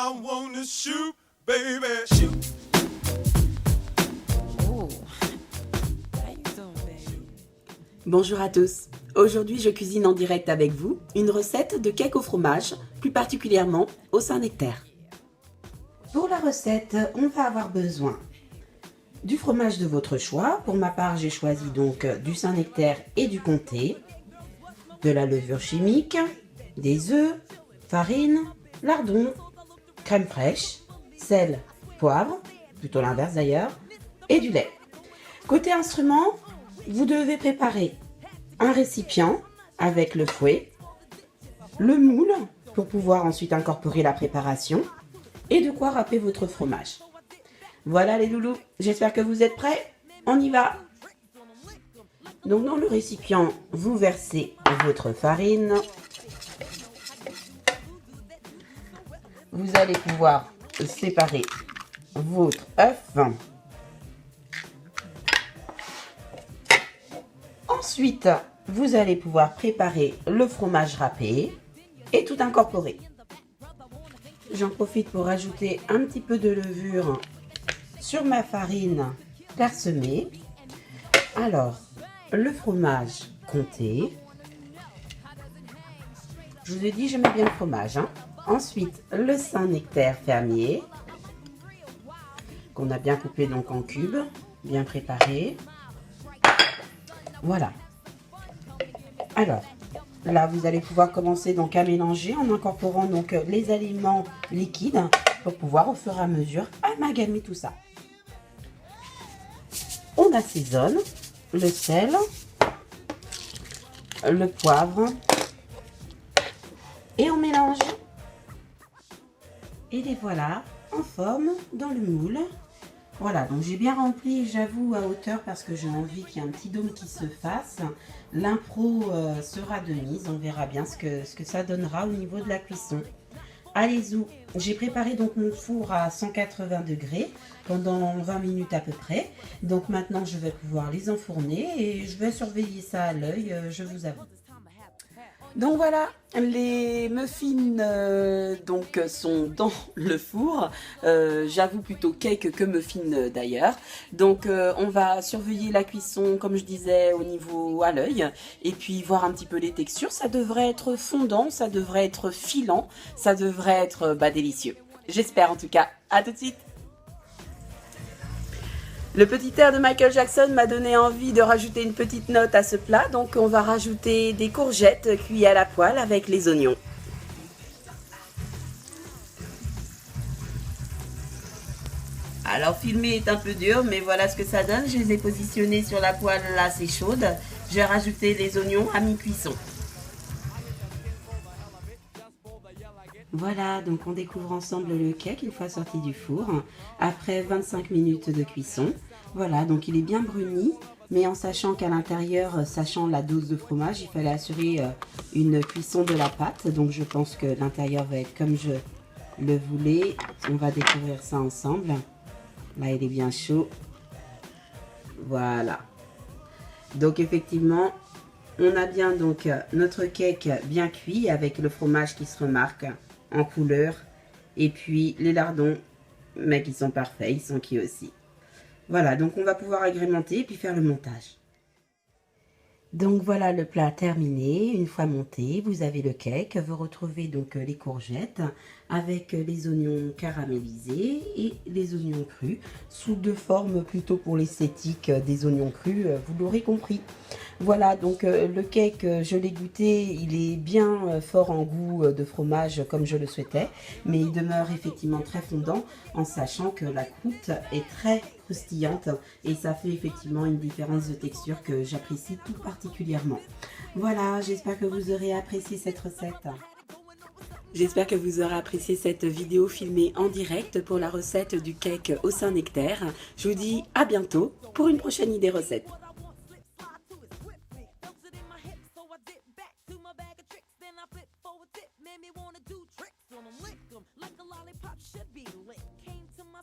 I wanna shoot, baby. Shoot. Oh, how you doing, baby? Bonjour à tous. Aujourd'hui, je cuisine en direct avec vous une recette de cake au fromage, plus particulièrement au Saint-Nectaire. Pour la recette, on va avoir besoin du fromage de votre choix. Pour ma part, j'ai choisi donc du Saint-Nectaire et du Comté, de la levure chimique, des œufs, farine, lardons, crème fraîche, sel, poivre, plutôt l'inverse d'ailleurs, et du lait. Côté instrument, vous devez préparer un récipient avec le fouet, le moule pour pouvoir ensuite incorporer la préparation et de quoi râper votre fromage. Voilà les loulous, j'espère que vous êtes prêts, on y va. Donc dans le récipient, vous versez votre farine. Vous allez pouvoir séparer votre œuf. Ensuite, vous allez pouvoir préparer le fromage râpé et tout incorporer. J'en profite pour ajouter un petit peu de levure sur ma farine clairsemée. Alors, le fromage Comté. Je vous ai dit, je mets bien le fromage. Ensuite, le Saint-Nectaire fermier, qu'on a bien coupé donc en cubes, bien préparé. Voilà. Alors, là, vous allez pouvoir commencer donc à mélanger en incorporant donc les aliments liquides pour pouvoir au fur et à mesure amalgamer tout ça. On assaisonne le sel, le poivre et on mélange. Et les voilà en forme dans le moule. Voilà, donc j'ai bien rempli, j'avoue, à hauteur parce que j'ai envie qu'il y ait un petit dôme qui se fasse. L'impro sera de mise, on verra bien ce que ça donnera au niveau de la cuisson. Allez-y, j'ai préparé donc mon four à 180 degrés pendant 20 minutes à peu près. Donc maintenant, je vais pouvoir les enfourner et je vais surveiller ça à l'œil, je vous avoue. Donc voilà, les muffins donc sont dans le four. J'avoue plutôt cake que muffin d'ailleurs. Donc on va surveiller la cuisson comme je disais au niveau à l'œil et puis voir un petit peu les textures. Ça devrait être fondant, ça devrait être filant, ça devrait être délicieux. J'espère en tout cas. À tout de suite. Le petit air de Michael Jackson m'a donné envie de rajouter une petite note à ce plat, donc on va rajouter des courgettes cuites à la poêle avec les oignons. Alors filmer est un peu dur, mais voilà ce que ça donne. Je les ai positionnés sur la poêle assez chaude. Je vais rajouter les oignons à mi-cuisson. Voilà, donc on découvre ensemble le cake une fois sorti du four, après 25 minutes de cuisson. Voilà, donc il est bien bruni, mais en sachant qu'à l'intérieur, sachant la dose de fromage, il fallait assurer une cuisson de la pâte. Donc je pense que l'intérieur va être comme je le voulais. On va découvrir ça ensemble. Là, il est bien chaud. Voilà. Donc effectivement, on a bien donc notre cake bien cuit avec le fromage qui se remarque en couleur et puis les lardons mais qui sont parfaits, ils sont cuits aussi. Voilà, donc on va pouvoir agrémenter et puis faire le montage. Donc voilà le plat terminé. Une fois monté, vous avez le cake, vous retrouvez donc les courgettes avec les oignons caramélisés et les oignons crus sous deux formes plutôt pour l'esthétique des oignons crus, vous l'aurez compris. Voilà, donc le cake, je l'ai goûté, il est bien fort en goût de fromage comme je le souhaitais, mais il demeure effectivement très fondant en sachant que la croûte est très croustillante et ça fait effectivement une différence de texture que j'apprécie tout particulièrement. Voilà, j'espère que vous aurez apprécié cette recette. J'espère que vous aurez apprécié cette vidéo filmée en direct pour la recette du cake au Saint-Nectaire. Je vous dis à bientôt pour une prochaine idée recette.